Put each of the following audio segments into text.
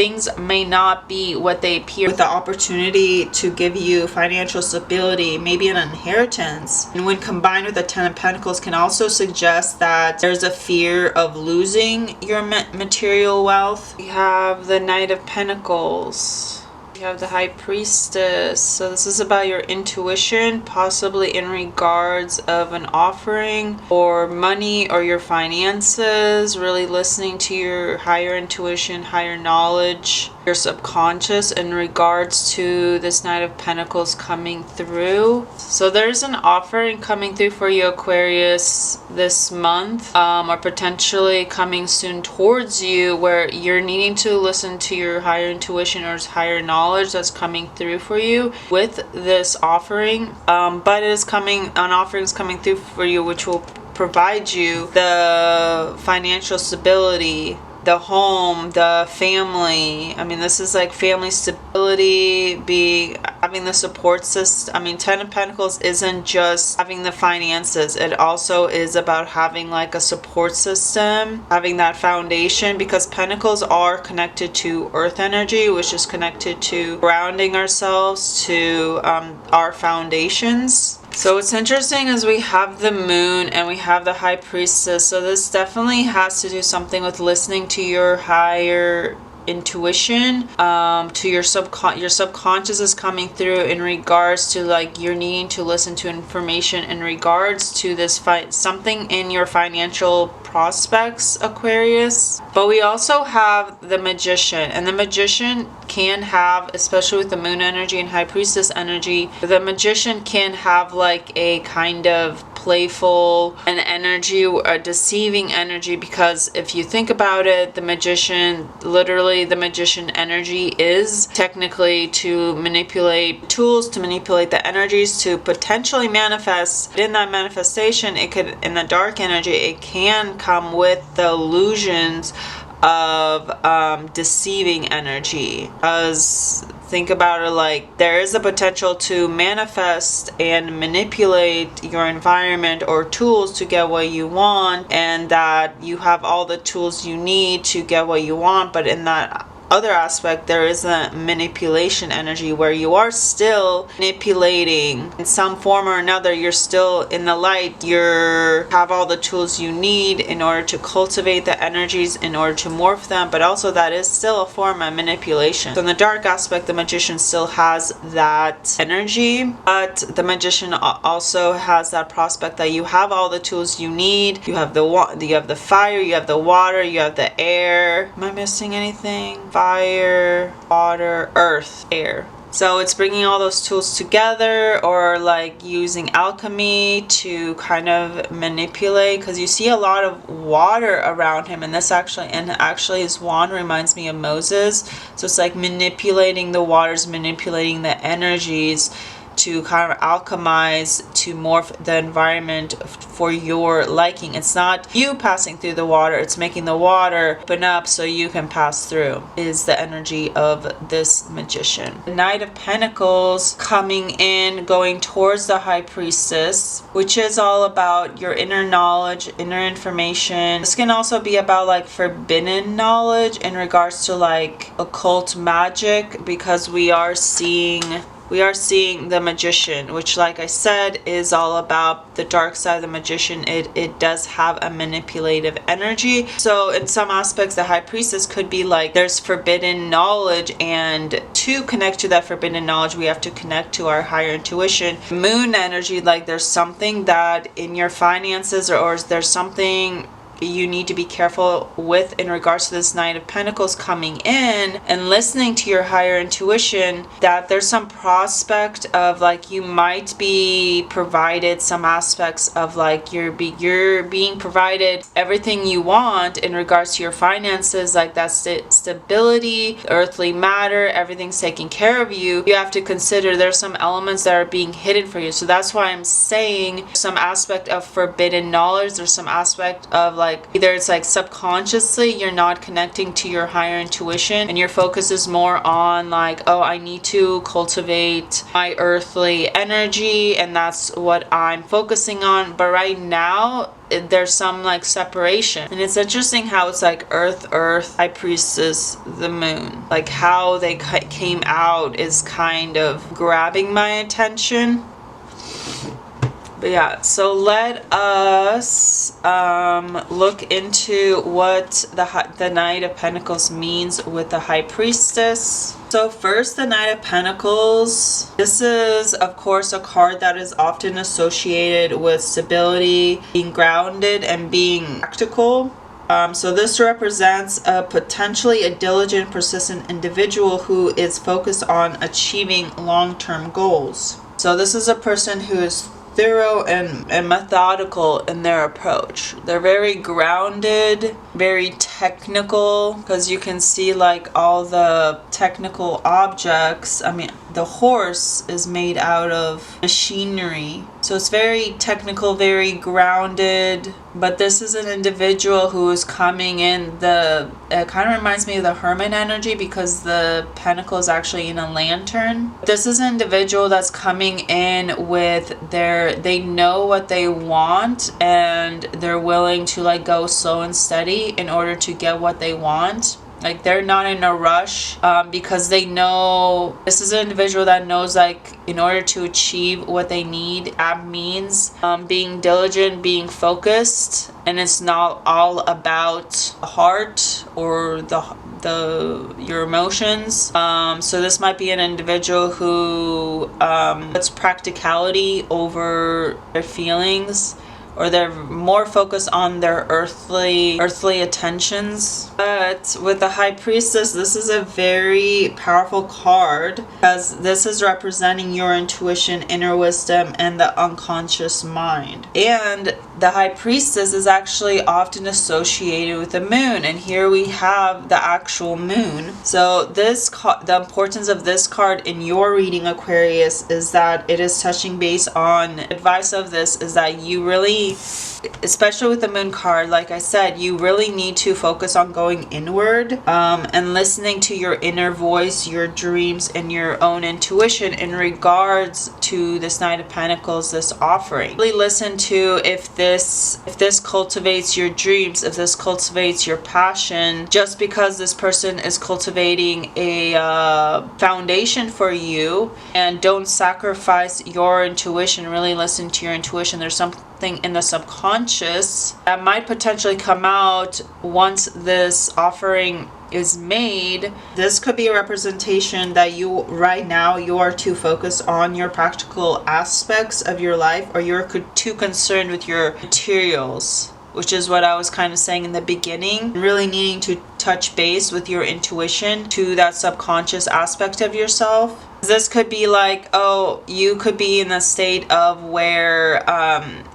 things may not be what they appear, with the opportunity to give you financial stability, maybe an inheritance. And when combined with the Ten of Pentacles, can also suggest that there's a fear of losing your material wealth. We have the Knight of Pentacles. You have the High Priestess. So this is about your intuition, possibly in regards of an offering or money or your finances, really listening to your higher intuition, higher knowledge, your subconscious in regards to this Knight of Pentacles coming through. So there's an offering coming through for you, Aquarius, this month, or potentially coming soon towards you, where you're needing to listen to your higher intuition or higher knowledge that's coming through for you with this offering. But it is coming, an offering is coming through for you, which will provide you the financial stability, the home, the family. I mean, this is like family stability, having the support system. I mean, Ten of Pentacles isn't just having the finances. It also is about having like a support system, having that foundation, because Pentacles are connected to earth energy, which is connected to grounding ourselves to our foundations. So what's interesting is we have the Moon and we have the High Priestess. So this definitely has to do something with listening to your higher intuition, to your subconscious is coming through in regards to like you're needing to listen to information in regards to this something in your financial prospects, Aquarius. But we also have the Magician, and the Magician can have, especially with the Moon energy and High Priestess energy, the Magician can have like a kind of playful an energy, a deceiving energy, because if you think about it, the Magician, literally the Magician energy is technically to manipulate tools, to manipulate the energies, to potentially manifest. In that manifestation, it could, in the dark energy, it can come with the illusions of deceiving energy. As think about it, like there is a potential to manifest and manipulate your environment or tools to get what you want, and that you have all the tools you need to get what you want. But in that other aspect, there is a manipulation energy where you are still manipulating in some form or another. You're still in the light. You have all the tools you need in order to cultivate the energies, in order to morph them, but also that is still a form of manipulation. So in the dark aspect, the Magician still has that energy, but the Magician also has that prospect that you have all the tools you need. You have the fire, you have the water, you have the air. Am I missing anything? Fire, water, earth, air. So it's bringing all those tools together, or like using alchemy to kind of manipulate, because you see a lot of water around him, and actually his wand reminds me of Moses. So it's like manipulating the waters, manipulating the energies to kind of alchemize, to morph the environment for your liking. It's not you passing through the water, it's making the water open up so you can pass through, is the energy of this Magician. The Knight of Pentacles coming in, going towards the High Priestess, which is all about your inner knowledge, inner information. This can also be about like forbidden knowledge in regards to like occult magic, because we are seeing the Magician, which, like I said, is all about the dark side of the Magician. It does have a manipulative energy. So in some aspects, the High Priestess could be like there's forbidden knowledge, and to connect to that forbidden knowledge, we have to connect to our higher intuition. Moon energy, like there's something that in your finances, or there's something you need to be careful with in regards to this Knight of Pentacles coming in, and listening to your higher intuition, that there's some prospect of like you might be provided some aspects of like you're being provided everything you want in regards to your finances, like that stability, earthly matter, everything's taken care of you. You have to consider there's some elements that are being hidden for you. So that's why I'm saying some aspect of forbidden knowledge. There's some aspect of like either it's like subconsciously you're not connecting to your higher intuition, and your focus is more on like, oh, I need to cultivate my earthly energy, and that's what I'm focusing on. But right now there's some like separation. And it's interesting how it's like earth, high priestess, the moon. Like how they came out is kind of grabbing my attention. But yeah, so let us look into what the Knight of Pentacles means with the High Priestess. So first, the Knight of Pentacles. This is, of course, a card that is often associated with stability, being grounded, and being practical. So this represents potentially a diligent, persistent individual who is focused on achieving long-term goals. So this is a person who is thorough and methodical in their approach. They're very grounded, very technical, because you can see like all the technical objects. I mean, the horse is made out of machinery. So it's very technical, very grounded. But this is an individual who is coming in it kind of reminds me of the Hermit energy, because the pentacle is actually in a lantern. This is an individual that's coming in with they know what they want, and they're willing to like go slow and steady in order to get what they want. Like they're not in a rush, because they know this is an individual that knows like in order to achieve what they need, that means being diligent, being focused, and it's not all about the heart or your emotions. So this might be an individual who puts practicality over their feelings, or they're more focused on their earthly attentions. But with the High Priestess, this is a very powerful card, because this is representing your intuition, inner wisdom, and the unconscious mind. And the High Priestess is actually often associated with the moon, and here we have the actual moon. So the importance of this card in your reading, Aquarius, is that it is touching base on advice of this is that you really, especially with the moon card, like I said, you really need to focus on going inward and listening to your inner voice, your dreams, and your own intuition in regards to this Knight of Pentacles, this offering. Really listen to if this cultivates your dreams, if this cultivates your passion. Just because this person is cultivating a foundation for you, and don't sacrifice your intuition. Really listen to your intuition. There's something in the subconscious that might potentially come out once this offering is made. This could be a representation that you right now you are too focused on your practical aspects of your life, or you're too concerned with your materials, which is what I was kind of saying in the beginning. Really needing to touch base with your intuition to that subconscious aspect of yourself. This could be like, oh, you could be in a state of where,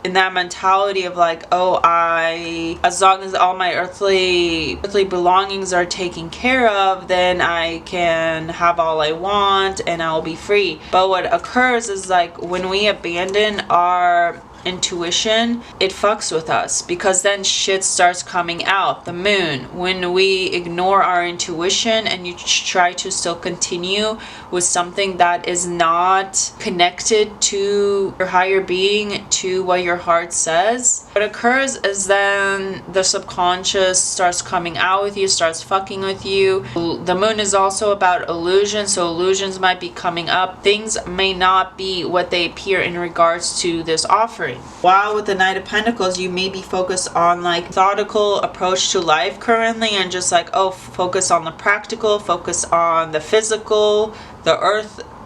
in that mentality of like, oh, as long as all my earthly belongings are taken care of, then I can have all I want and I'll be free. But what occurs is like when we abandon our intuition, it fucks with us, because then shit starts coming out. The moon, when we ignore our intuition and you try to still continue with something that is not connected to your higher being, to what your heart says, what occurs is then the subconscious starts coming out with you, starts fucking with you. The moon is also about illusion, so illusions might be coming up. Things may not be what they appear in regards to this offering. While with the Knight of Pentacles, you may be focused on like methodical approach to life currently, and just like, oh, focus on the practical, focus on the physical, the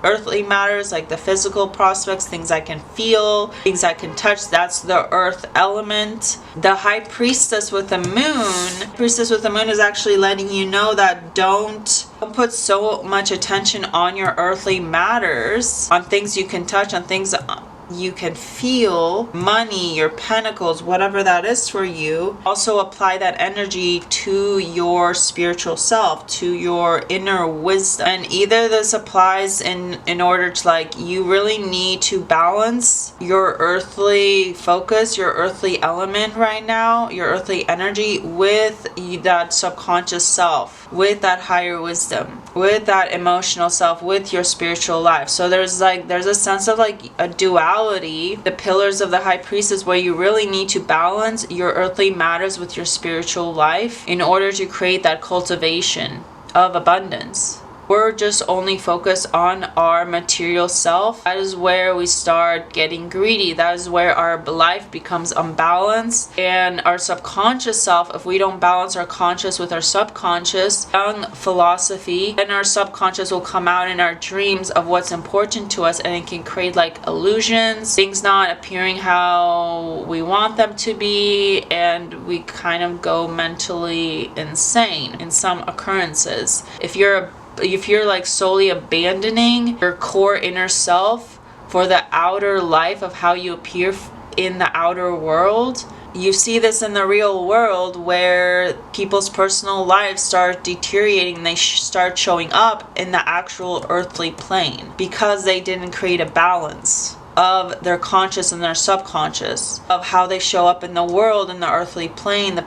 earthly matters, like the physical prospects, things I can feel, things I can touch. That's the earth element. The High Priestess with the moon is actually letting you know that don't put so much attention on your earthly matters, on things you can touch, on things you can feel, money, your pentacles, whatever that is for you. Also apply that energy to your spiritual self, to your inner wisdom. And either this applies in order to like, you really need to balance your earthly focus, your earthly element right now, your earthly energy with that subconscious self, with that higher wisdom, with that emotional self, with your spiritual life. So there's a sense of like a duality reality, the pillars of the high priestess, where you really need to balance your earthly matters with your spiritual life in order to create that cultivation of abundance. We're just only focused on our material self. That is where we start getting greedy. That is where our life becomes unbalanced. And our subconscious self, if we don't balance our conscious with our subconscious, young philosophy, then our subconscious will come out in our dreams of what's important to us, and it can create like illusions, things not appearing how we want them to be, and we kind of go mentally insane in some occurrences. If you're like solely abandoning your core inner self for the outer life of how you appear in the outer world, you see this in the real world where people's personal lives start deteriorating. They start showing up in the actual earthly plane because they didn't create a balance of their conscious and their subconscious, of how they show up in the world, in the earthly plane, the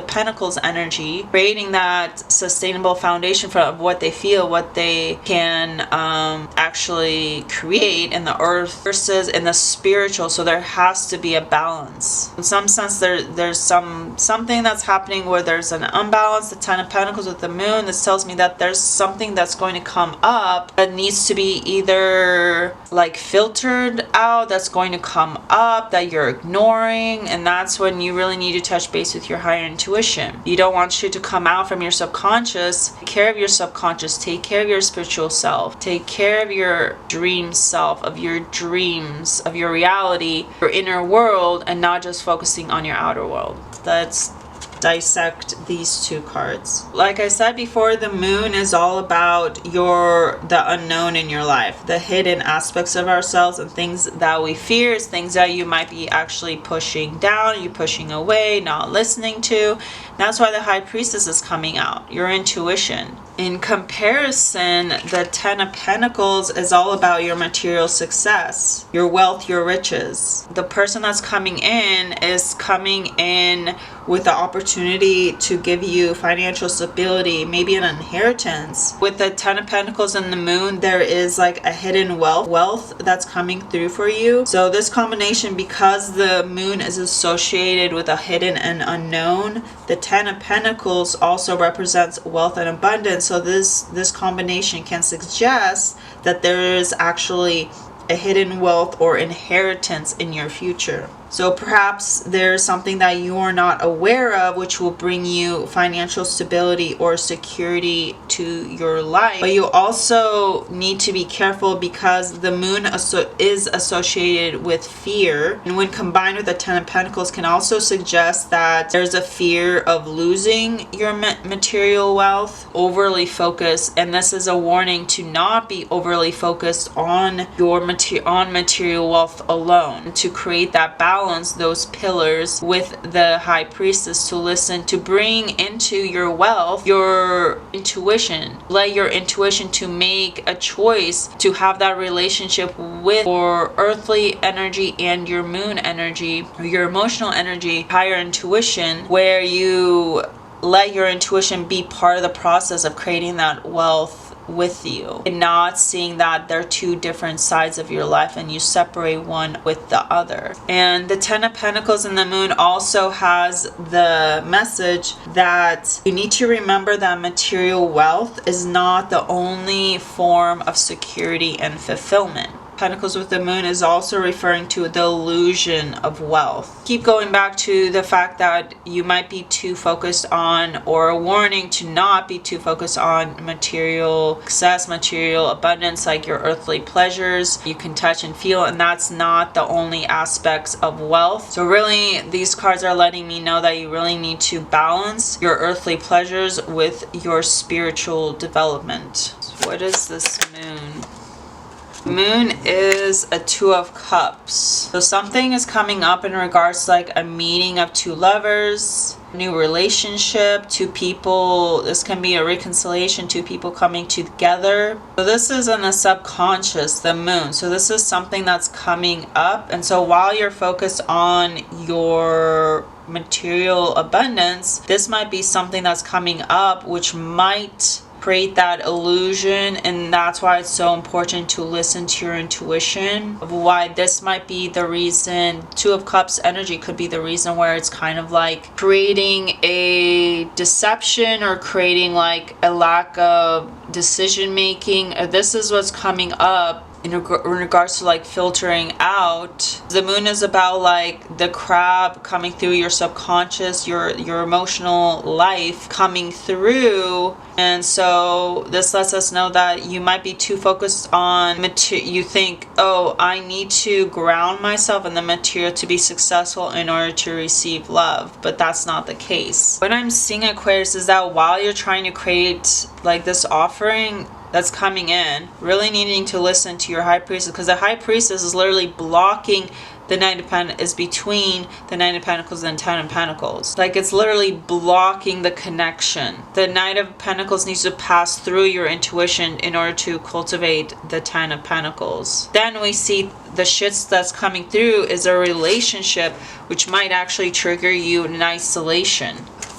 pentacles energy, creating that sustainable foundation of what they feel, what they can actually create in the earth versus in the spiritual. So there has to be a balance. In some sense, there's something that's happening where there's an unbalance. The Ten of Pentacles with the moon, this tells me that there's something that's going to come up that needs to be either like filtered out, that's going to come up that you're ignoring, and that's when you really need to touch base with your higher intuition. You don't want shit to come out from your subconscious. Take care of your subconscious. Take care of your spiritual self. Take care of your dream self, of your dreams, of your reality, your inner world, and not just focusing on your outer world. Let's dissect these two cards. Like I said before, the moon is all about the unknown in your life, the hidden aspects of ourselves, and things that we fear, things that you might be actually pushing down, you pushing away, not listening to. That's why the high priestess is coming out, your intuition. In comparison, the Ten of Pentacles is all about your material success, your wealth, your riches. The person that's coming in is coming in with the opportunity to give you financial stability, maybe an inheritance. With the Ten of Pentacles and the moon, there is like a hidden wealth that's coming through for you. So this combination, because the moon is associated with a hidden and unknown, the Ten of Pentacles also represents wealth and abundance. So this combination can suggest that there is actually a hidden wealth or inheritance in your future. So perhaps there's something that you are not aware of, which will bring you financial stability or security to your life. But you also need to be careful because the moon is associated with fear. And when combined with the Ten of Pentacles, can also suggest that there's a fear of losing your material wealth, overly focused. And this is a warning to not be overly focused on your material wealth alone, to create that balance, those pillars with the high priestess, to listen, to bring into your wealth your intuition. Let your intuition to make a choice to have that relationship with your earthly energy and your moon energy, or your emotional energy, higher intuition, where you let your intuition be part of the process of creating that wealth with you, and not seeing that they're two different sides of your life and you separate one with the other. And the Ten of Pentacles and the moon also has the message that you need to remember that material wealth is not the only form of security and fulfillment. Pentacles with the moon is also referring to the illusion of wealth. Keep going back to the fact that you might be too focused on, or a warning to not be too focused on material success, material abundance, like your earthly pleasures you can touch and feel, and that's not the only aspects of wealth. So really, these cards are letting me know that you really need to balance your earthly pleasures with your spiritual development. So what is this moon? Moon is a Two of Cups. So something is coming up in regards to like a meeting of two lovers, new relationship, two people. This can be a reconciliation, two people coming together. So this is in the subconscious, the moon. So this is something that's coming up. And so while you're focused on your material abundance, this might be something that's coming up which might create that illusion. And that's why it's so important to listen to your intuition of why this might be the reason. Two of Cups energy could be the reason where it's kind of like creating a deception or creating like a lack of decision making. This is what's coming up in regards to like filtering out. The moon is about like the crab coming through your subconscious, your emotional life coming through. And so this lets us know that you might be too focused on you think, oh, I need to ground myself in the material to be successful in order to receive love, but that's not the case. What I'm seeing, Aquarius, is that while you're trying to create like this offering that's coming in, really needing to listen to your high priestess, because the high priestess is literally blocking the Knight of Pentacles, is between the Knight of Pentacles and 10 of Pentacles. Like it's literally blocking the connection. The Knight of Pentacles needs to pass through your intuition in order to cultivate the 10 of Pentacles. Then we see the shits that's coming through is a relationship which might actually trigger you in isolation.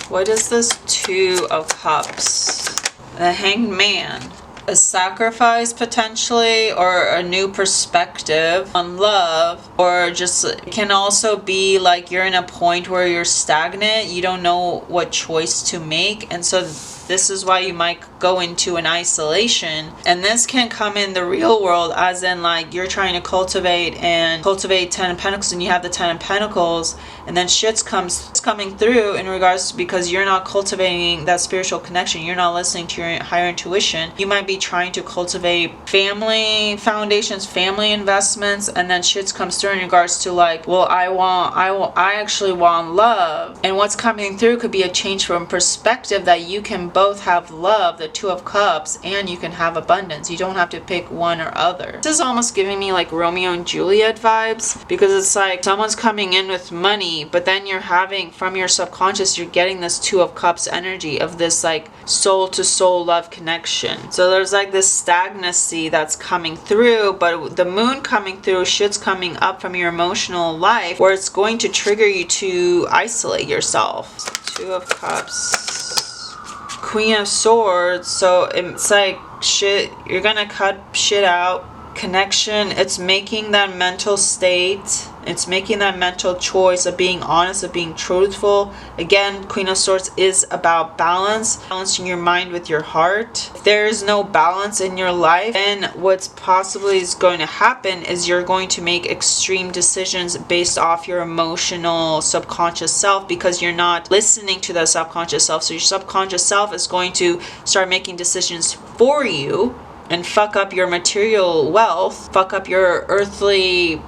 What is this Two of Cups? The Hanged Man. A sacrifice potentially, or a new perspective on love, or just it can also be like you're in a point where you're stagnant, you don't know what choice to make, and so this is why you might go into an isolation. And this can come in the real world, as in like you're trying to cultivate 10 of Pentacles, and you have the 10 of Pentacles, and then shit's coming through in regards to, because you're not cultivating that spiritual connection, you're not listening to your higher intuition. You might be trying to cultivate family foundations, family investments, and then shit comes through in regards to like, well, I actually want love. And what's coming through could be a change from perspective, that you can both have love, the Two of Cups, and you can have abundance. You don't have to pick one or other. This is almost giving me like Romeo and Juliet vibes, because it's like someone's coming in with money, but then you're having, from your subconscious, you're getting this Two of Cups energy of this like soul to soul love connection. So there's like this stagnancy that's coming through, but the moon coming through, shit's coming up from your emotional life where it's going to trigger you to isolate yourself. Two of Cups, Queen of Swords. So it's like shit, you're gonna cut shit out. Connection, it's making that mental state, it's making that mental choice of being honest, of being truthful. Again, Queen of Swords is about balancing your mind with your heart. If there is no balance in your life, then what's possibly is going to happen is you're going to make extreme decisions based off your emotional subconscious self, because you're not listening to the subconscious self. So your subconscious self is going to start making decisions for you and fuck up your material wealth, fuck up your earthly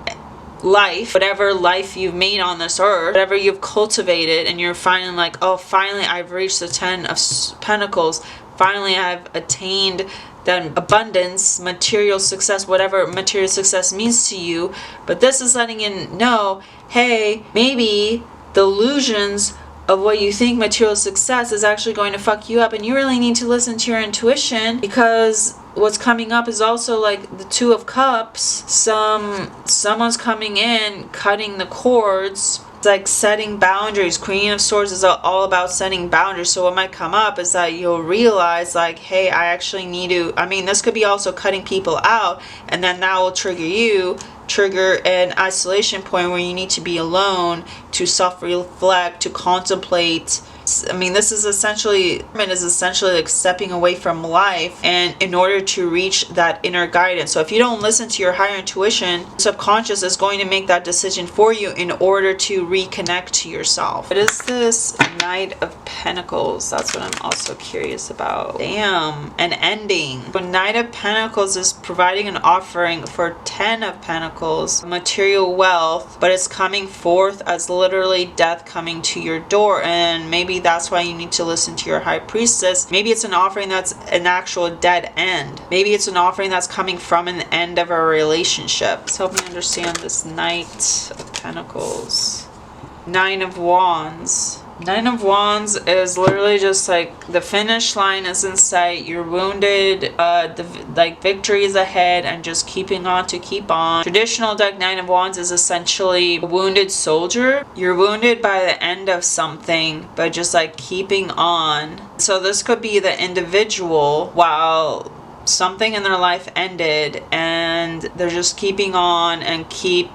life, whatever life you've made on this earth, whatever you've cultivated, and you're finally like, oh, finally I've reached the 10 of Pentacles, finally I've attained that abundance, material success, whatever material success means to you. But this is letting you know, hey, maybe the illusions of what you think material success is actually going to fuck you up, and you really need to listen to your intuition, because what's coming up is also like the Two of Cups. Someone's coming in, cutting the cords. It's like setting boundaries. Queen of Swords is all about setting boundaries. So what might come up is that you'll realize like, hey, I actually need to, this could be also cutting people out, and then that will trigger an isolation point where you need to be alone, to self-reflect, to contemplate. This is essentially like stepping away from life, and in order to reach that inner guidance. So if you don't listen to your higher intuition, subconscious is going to make that decision for you in order to reconnect to yourself. What is this Knight of Pentacles? That's what I'm also curious about. Damn, an ending. But Knight of Pentacles is providing an offering for 10 of Pentacles, material wealth, but it's coming forth as literally death coming to your door. And maybe that's why you need to listen to your high priestess. Maybe it's an offering that's an actual dead end. Maybe it's an offering that's coming from an end of a relationship. Let's help me understand this Knight of Pentacles. Nine of Wands. Nine of Wands is literally just like the finish line is in sight. You're wounded, like victory is ahead, and just keeping on to keep on. Traditional deck Nine of Wands is essentially a wounded soldier. You're wounded by the end of something, but just like keeping on. So this could be the individual while something in their life ended, and they're just keeping on and keeping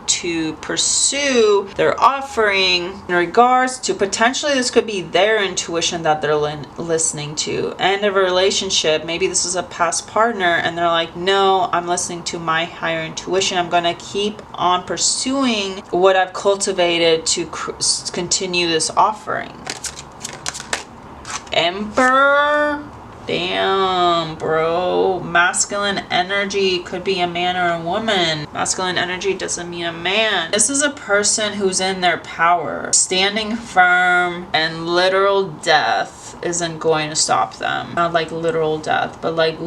to pursue their offering in regards to potentially this could be their intuition that they're listening to. End of a relationship, maybe this is a past partner and they're like, no, I'm listening to my higher intuition. I'm gonna keep on pursuing what I've cultivated to continue this offering. Emperor. Damn, bro. Masculine energy could be a man or a woman. Masculine energy doesn't mean a man. This is a person who's in their power, standing firm, and literal death isn't going to stop them. Not like literal death, but like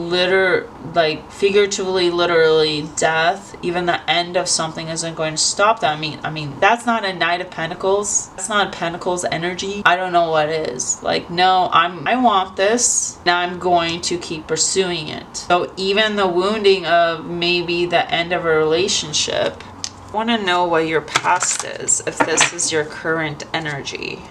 figuratively, literally death. Even the end of something isn't going to stop them. I mean, that's not a Knight of Pentacles. That's not Pentacles energy. I don't know what is. Like, no, I want this. Now I'm going to keep pursuing it. So even the wounding of maybe the end of a relationship, I want to know what your past is, if this is your current energy.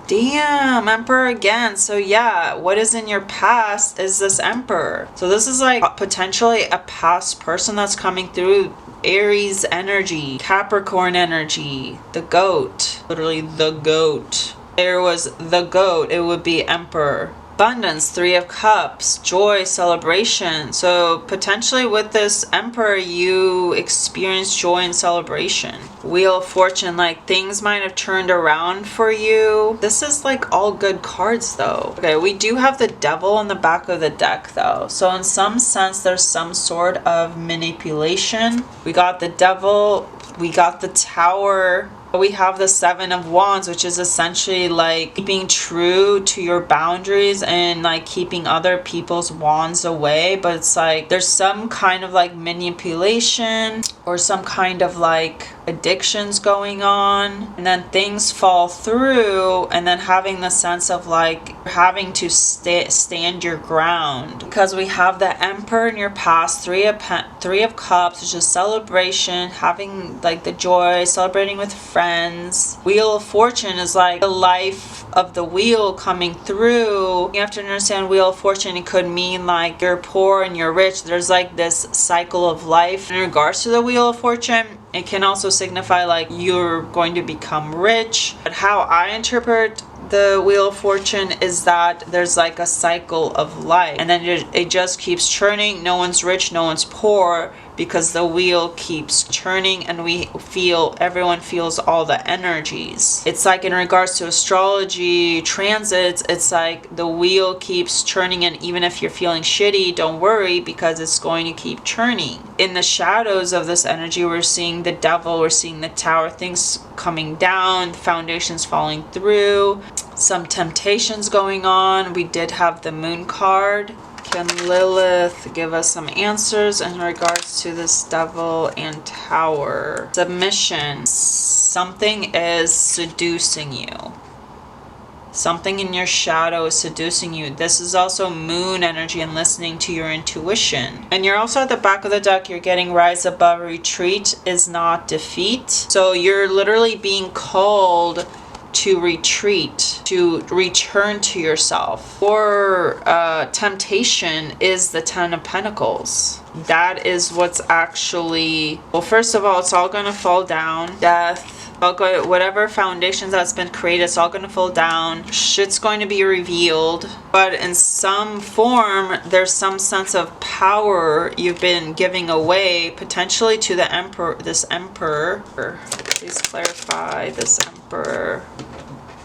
Damn, Emperor again. So yeah, what is in your past is this Emperor. So this is like potentially a past person that's coming through. Aries energy, Capricorn energy, the goat, literally the goat. There was the goat, it would be Emperor. Abundance, Three of Cups, joy, celebration. So potentially with this Emperor, you experience joy and celebration. Wheel of Fortune, like things might have turned around for you. This is like all good cards though. Okay, we do have the Devil in the back of the deck though. So in some sense, there's some sort of manipulation. We got the Devil, we got the Tower. We have the Seven of Wands, which is essentially like keeping true to your boundaries and like keeping other people's wands away. But it's like there's some kind of like manipulation or some kind of like addictions going on, and then things fall through, and then having the sense of like having to stand your ground, because we have the Emperor in your past, Three of Cups, which is celebration, having like the joy, celebrating with friends. Wheel of Fortune is like the life of the wheel coming through. You have to understand Wheel of Fortune, it could mean like you're poor and you're rich. There's like this cycle of life in regards to the Wheel of Fortune. It can also signify like you're going to become rich. But how I interpret the Wheel of Fortune is that there's like a cycle of life, and then it just keeps churning. No one's rich, no one's poor, because the wheel keeps churning, and everyone feels all the energies. It's like in regards to astrology transits, it's like the wheel keeps churning, and even if you're feeling shitty, don't worry, because it's going to keep churning. In the shadows of this energy, we're seeing the Devil, we're seeing the Tower, things coming down, foundations falling through, some temptations going on. We did have the Moon card. Can Lilith give us some answers in regards to this Devil and Tower? Submission. Something is seducing you. Something in your shadow is seducing you. This is also Moon energy and listening to your intuition. And you're also at the back of the deck, you're getting Rise Above. Retreat is not defeat. So you're literally being called to retreat, to return to yourself. Or temptation is the Ten of Pentacles. That is what's actually, well, first of all, it's all gonna fall down. Death, whatever foundations that's been created, it's all gonna fall down. Shit's going to be revealed. But in some form, there's some sense of power you've been giving away, potentially to the Emperor, this Emperor. Please clarify this Emperor.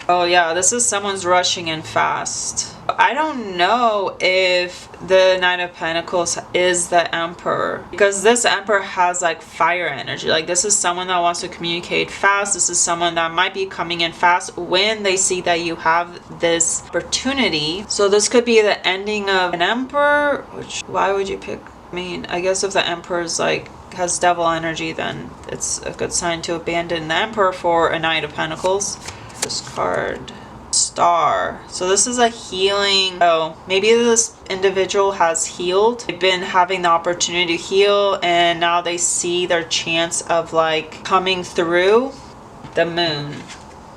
Oh yeah, this is someone's rushing in fast. I don't know if the Knight of Pentacles is the Emperor, because this Emperor has like fire energy. Like this is someone that wants to communicate fast. This is someone that might be coming in fast when they see that you have this opportunity. So this could be the ending of an Emperor, which, why would you pick? I mean, I guess if the Emperor is like has devil energy, then it's a good sign to abandon the Emperor for a Knight of Pentacles. This card, Star. So this is a healing. Oh, maybe this individual has healed. They've been having the opportunity to heal, and now they see their chance of like coming through. The Moon.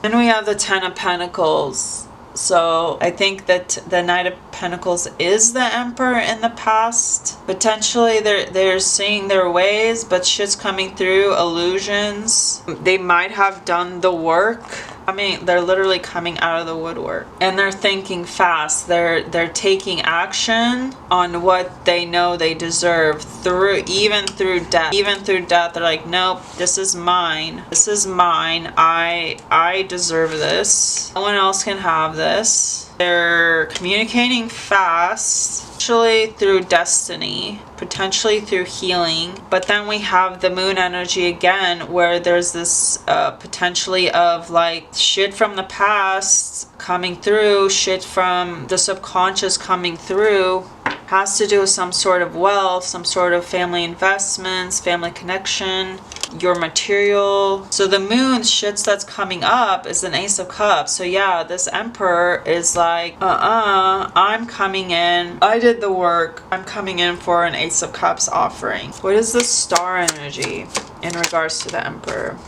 Then we have the Ten of Pentacles. So I think that the Knight of Pentacles is the Emperor in the past. Potentially they're seeing their ways, but shit's coming through, illusions. They might have done the work. I mean, they're literally coming out of the woodwork. And they're thinking fast. They're taking action on what they know they deserve even through death. Even through death, they're like, nope, this is mine. This is mine. I deserve this. No one else can have this. They're communicating fast, potentially through destiny, potentially through healing. But then we have the Moon energy again, where there's this potentially of like shit from the past coming through, shit from the subconscious coming through. Has to do with some sort of wealth, some sort of family investments, family connection, your material. So the Moon shits that's coming up is an Ace of Cups. So yeah, this Emperor is like, I'm coming in. I did the work. I'm coming in for an Ace of Cups offering. What is the Star energy in regards to the Emperor?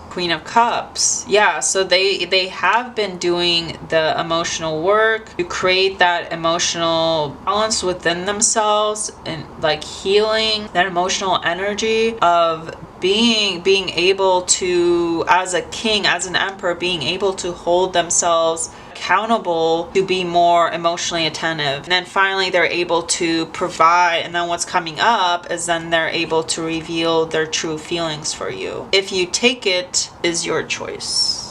Queen of Cups. Yeah, so they have been doing the emotional work to create that emotional balance within themselves and like healing that emotional energy of being able to, as a king, as an emperor, being able to hold themselves accountable to be more emotionally attentive. And then finally they're able to provide, and then what's coming up is then they're able to reveal their true feelings for you. If you take it, is your choice.